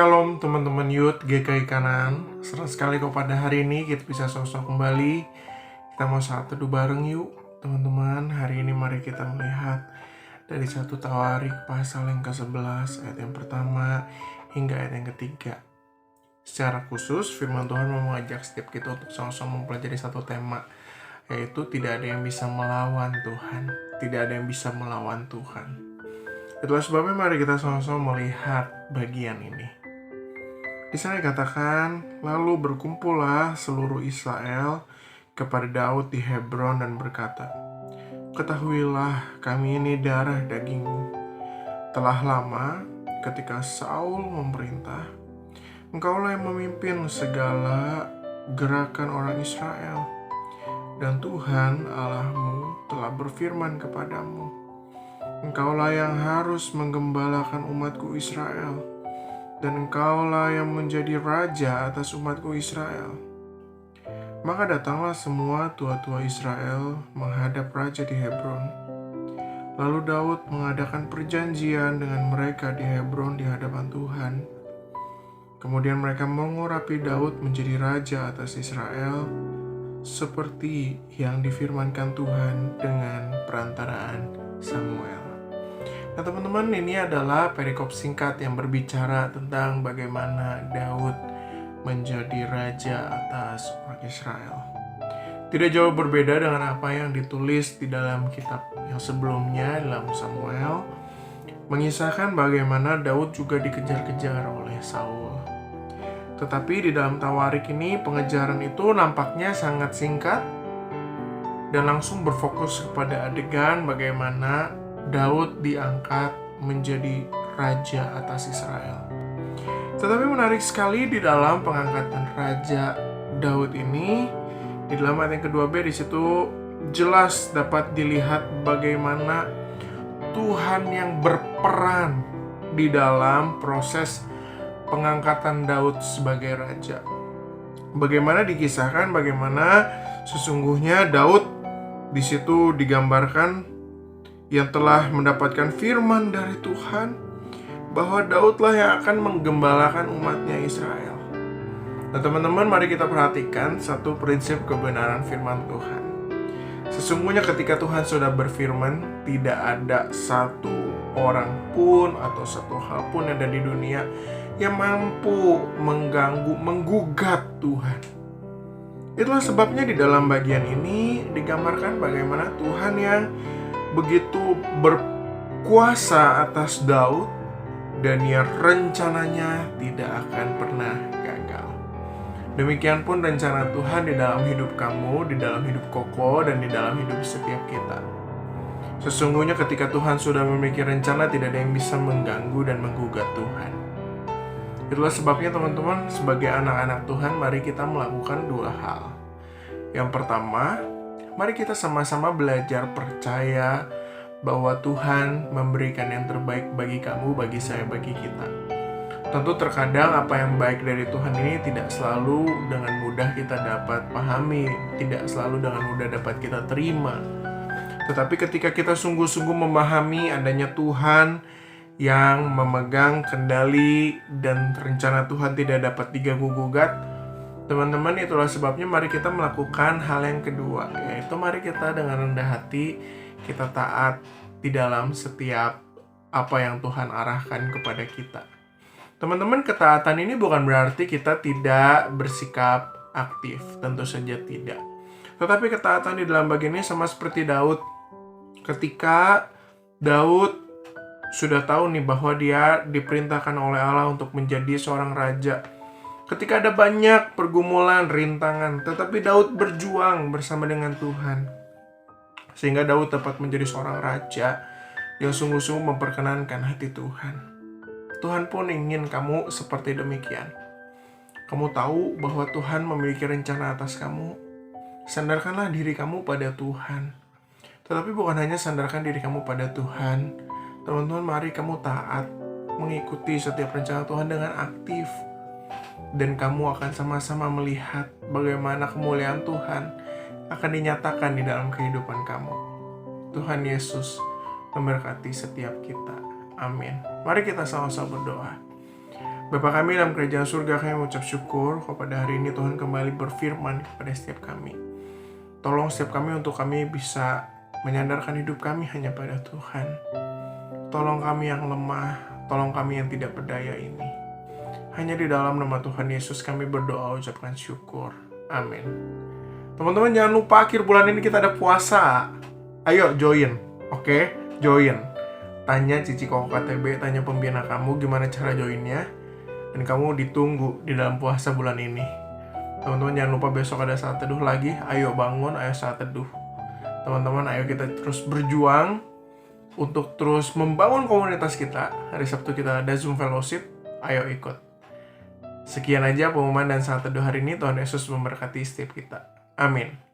Shalom teman-teman Youth GKI Kanan. Senang sekali kok pada hari ini kita bisa sama-sama kembali. Kita mau saat teduh bareng yuk teman-teman. Hari ini mari kita melihat dari 1 Tawarik pasal yang ke-11 ayat yang pertama hingga ayat yang ketiga. Secara khusus firman Tuhan mau mengajak setiap kita untuk sama-sama mempelajari satu tema, yaitu tidak ada yang bisa melawan Tuhan. Tidak ada yang bisa melawan Tuhan. Itulah sebabnya mari kita sama-sama melihat bagian ini. Di sana dikatakan, lalu berkumpullah seluruh Israel kepada Daud di Hebron dan berkata, ketahuilah kami ini darah dagingmu. Telah lama ketika Saul memerintah, engkaulah yang memimpin segala gerakan orang Israel. Dan Tuhan Allahmu telah berfirman kepadamu, engkaulah yang harus menggembalakan umatku Israel, dan engkaulah yang menjadi raja atas umatku Israel. Maka datanglah semua tua-tua Israel menghadap raja di Hebron. Lalu Daud mengadakan perjanjian dengan mereka di Hebron di hadapan Tuhan. Kemudian mereka mengurapi Daud menjadi raja atas Israel, seperti yang difirmankan Tuhan dengan perantaraan Samuel. Nah teman-teman, ini adalah perikop singkat yang berbicara tentang bagaimana Daud menjadi raja atas orang Israel. Tidak jauh berbeda dengan apa yang ditulis di dalam kitab yang sebelumnya dalam Samuel, mengisahkan bagaimana Daud juga dikejar-kejar oleh Saul. Tetapi di dalam Tawarik ini pengejaran itu nampaknya sangat singkat dan langsung berfokus kepada adegan bagaimana Daud diangkat menjadi raja atas Israel. Tetapi menarik sekali di dalam pengangkatan raja Daud ini, di dalam ayat yang kedua B, di situ jelas dapat dilihat bagaimana Tuhan yang berperan di dalam proses pengangkatan Daud sebagai raja. Bagaimana dikisahkan bagaimana sesungguhnya Daud di situ digambarkan yang telah mendapatkan firman dari Tuhan bahwa Daudlah yang akan menggembalakan umatnya Israel. Nah teman-teman, mari kita perhatikan satu prinsip kebenaran firman Tuhan. Sesungguhnya ketika Tuhan sudah berfirman, tidak ada satu orang pun atau satu hal pun yang ada di dunia yang mampu mengganggu, menggugat Tuhan. Itulah sebabnya di dalam bagian ini digambarkan bagaimana Tuhan yang begitu berkuasa atas Daud dan yang rencananya tidak akan pernah gagal. Demikian pun rencana Tuhan di dalam hidup kamu, di dalam hidup Koko, dan di dalam hidup setiap kita. Sesungguhnya ketika Tuhan sudah memiliki rencana, tidak ada yang bisa mengganggu dan menggugat Tuhan. Itulah sebabnya teman-teman, sebagai anak-anak Tuhan, mari kita melakukan dua hal. Yang pertama, mari kita sama-sama belajar percaya bahwa Tuhan memberikan yang terbaik bagi kamu, bagi saya, bagi kita. Tentu terkadang apa yang baik dari Tuhan ini tidak selalu dengan mudah kita dapat pahami, tidak selalu dengan mudah dapat kita terima. Tetapi ketika kita sungguh-sungguh memahami adanya Tuhan yang memegang kendali dan rencana Tuhan tidak dapat diganggu-gugat, teman-teman, itulah sebabnya mari kita melakukan hal yang kedua, yaitu mari kita dengan rendah hati kita taat di dalam setiap apa yang Tuhan arahkan kepada kita. Teman-teman, ketaatan ini bukan berarti kita tidak bersikap aktif, tentu saja tidak. Tetapi ketaatan di dalam bagian ini sama seperti Daud. Ketika Daud sudah tahu nih bahwa dia diperintahkan oleh Allah untuk menjadi seorang raja, ketika ada banyak pergumulan, rintangan, tetapi Daud berjuang bersama dengan Tuhan. Sehingga Daud dapat menjadi seorang raja yang sungguh-sungguh memperkenankan hati Tuhan. Tuhan pun ingin kamu seperti demikian. Kamu tahu bahwa Tuhan memiliki rencana atas kamu. Sandarkanlah diri kamu pada Tuhan. Tetapi bukan hanya sandarkan diri kamu pada Tuhan. Teman-teman, mari kamu taat, mengikuti setiap rencana Tuhan dengan aktif. Dan kamu akan sama-sama melihat bagaimana kemuliaan Tuhan akan dinyatakan di dalam kehidupan kamu. Tuhan Yesus memberkati setiap kita. Amin. Mari kita sama-sama berdoa. Bapa kami dalam kerajaan surga, kami mengucap syukur kepada hari ini Tuhan kembali berfirman kepada setiap kami. Tolong setiap kami untuk kami bisa menyandarkan hidup kami hanya pada Tuhan. Tolong kami yang lemah, tolong kami yang tidak berdaya ini. Hanya di dalam nama Tuhan Yesus kami berdoa ucapkan syukur. Amin. Teman-teman jangan lupa akhir bulan ini kita ada puasa. Ayo join, oke? Join. Tanya Cici Koko KTB, tanya pembina kamu gimana cara joinnya. Dan kamu ditunggu di dalam puasa bulan ini. Teman-teman jangan lupa besok ada saat teduh lagi. Ayo bangun, ayo saat teduh. Teman-teman ayo kita terus berjuang untuk terus membangun komunitas kita. Hari Sabtu kita ada Zoom Fellowship. Ayo ikut. Sekian aja pengumuman dan saat teduh hari ini. Tuhan Yesus memberkati setiap kita. Amin.